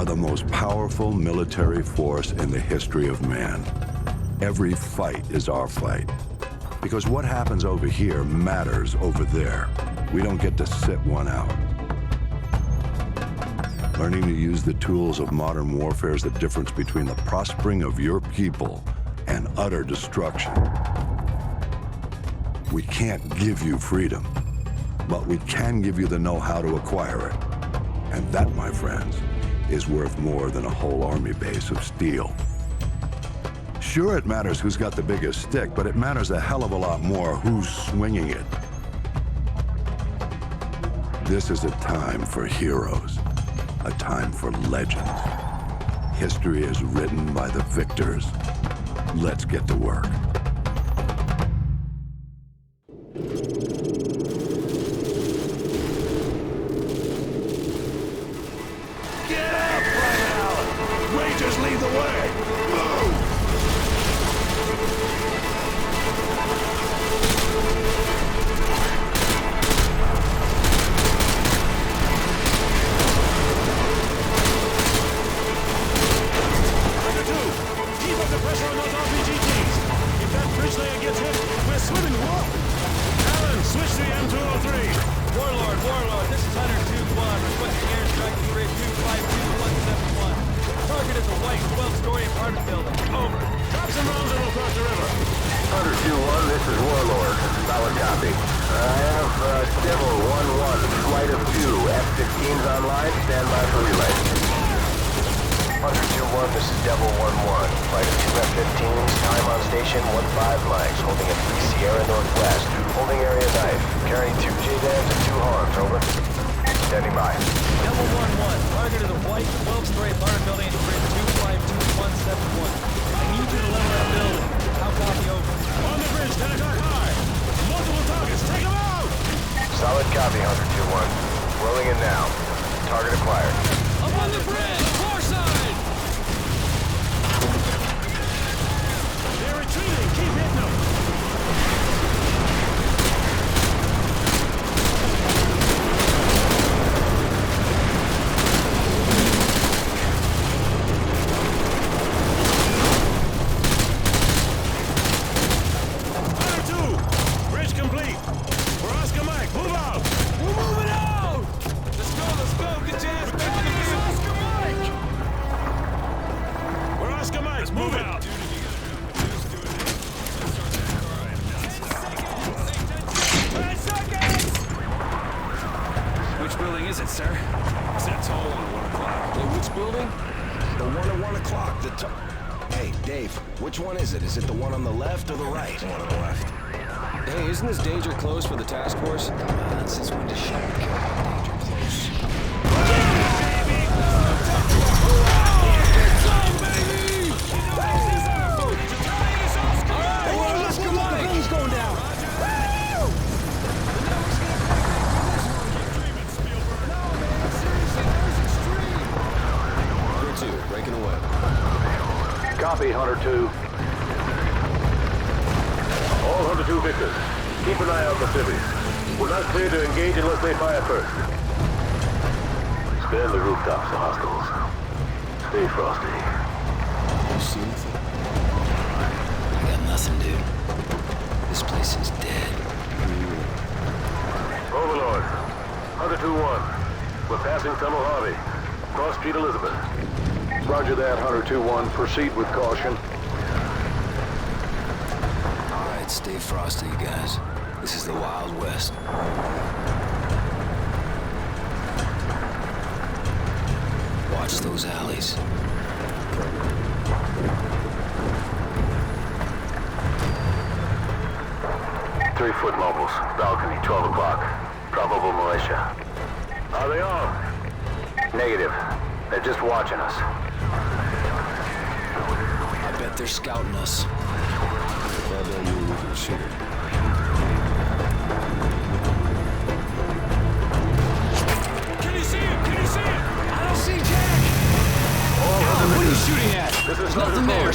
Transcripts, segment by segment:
The most powerful military force in the history of man. Every fight is our fight. Because what happens over here matters over there. We don't get to sit one out. Learning to use the tools of modern warfare is the difference between the prospering of your people and utter destruction. We can't give you freedom, but we can give you the know-how to acquire it. And that, my friends, is worth more than a whole army base of steel. Sure, it matters who's got the biggest stick, but it matters a hell of a lot more who's swinging it. This is a time for heroes, a time for legends. History is written by the victors. Let's get to work. Which one is it? Is it the one on the left or the right? The one on the left. Hey, isn't this danger close for the task force? Since when does Shepard care about danger close? Breaking away. Copy, Hunter 2. All Hunter 2 victors, keep an eye out for civvies. We're not clear to engage unless they fire first. Scan the rooftops, the hostiles. Stay frosty. You see anything? I got nothing, dude. This place is dead. Overlord, Hunter 2-1. We're passing Tunnel Harvey. Cross Street Elizabeth. Roger that, Hunter 2-1. Proceed with caution. All right, stay frosty, you guys. This is the Wild West. Watch those alleys. 3-foot mobiles. Balcony, 12 o'clock. Probable militia. Are they armed? Negative. They're just watching us. I bet they're scouting us. Well done, you with your shooter. Can you see him? Can you see him? I don't see Jack!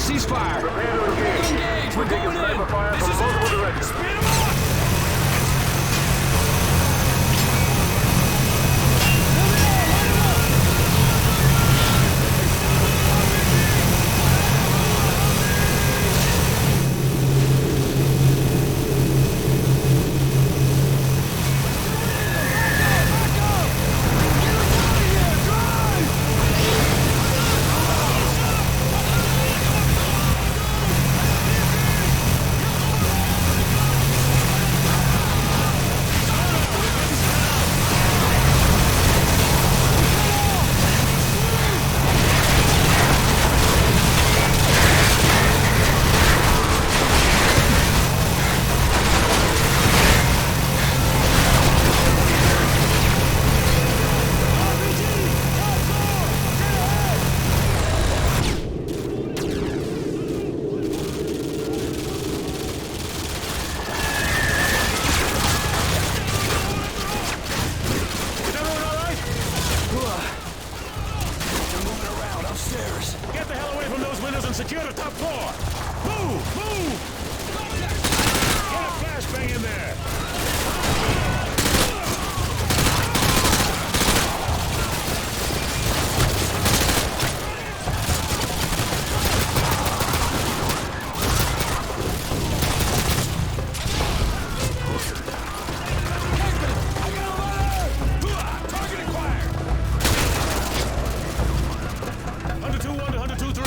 ceasefire. Prepare to engage. Engage, we're going sniper in. fire This from is multiple it. directions. Speed 'em up. Get the hell away from those windows and secure the top floor! Move! Move! Get a flashbang in there! Target acquired! Hunter 2-1 to Hunter 2-3.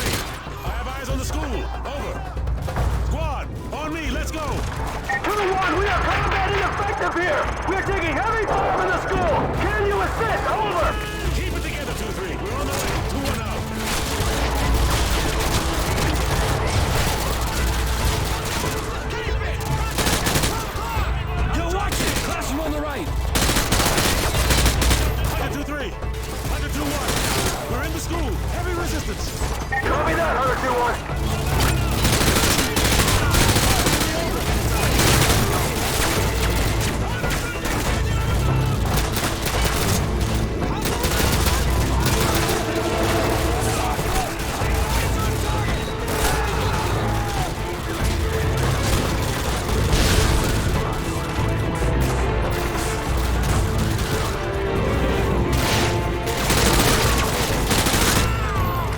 I have eyes on the school. Over. Squad, on me. Let's go. 2-1, we are combat ineffective here. We're taking heavy fire from the school. Can you assist? Over. Keep it together, 2-3. We're on the way. 2-1 out. Yo, watch it. Classroom on the right. Hunter 2-3. Hunter 2-1. We're in the school. Heavy resistance. Copy that, Hunter 2-1.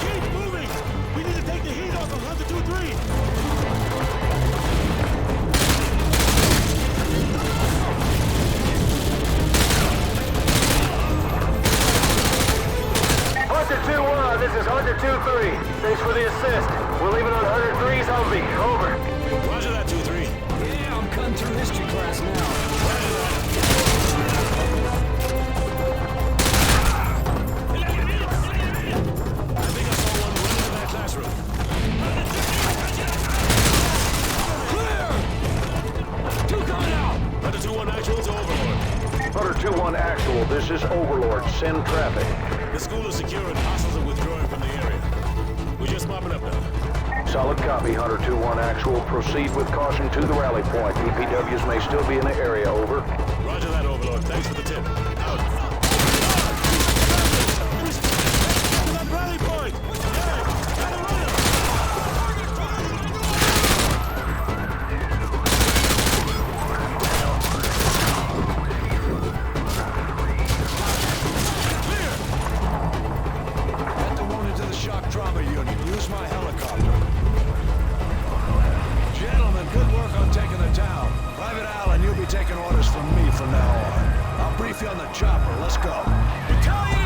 Keep moving. We need to take the heat off of Hunter 2-3. Hunter 2-1, this is Hunter 2-3. Thanks for the assist. We're leaving on Hunter 3's Humvee. Over. Roger that, 2-3. Yeah, I'm cutting through history class now. I think I saw one running in that classroom. Clear! Two coming out! Hunter 2-1 actual to Overlord. Hunter 2-1 actual, this is Overlord. Send traffic. The school is secure and hostiles are withdrawing from the area. We're just mopping up now. Solid copy, Hunter 2-1 actual. Proceed with caution to the rally point. EPWs may still be in the area, over. Roger that, Overlord. Thanks for the tip. Out. Rally point! Get the wounded to the shock trauma unit. Use my helicopter. Gentlemen, good work on taking the town. Private Allen, you'll be taking orders from me from now on. I'll brief you on the chopper. Let's go. Battalion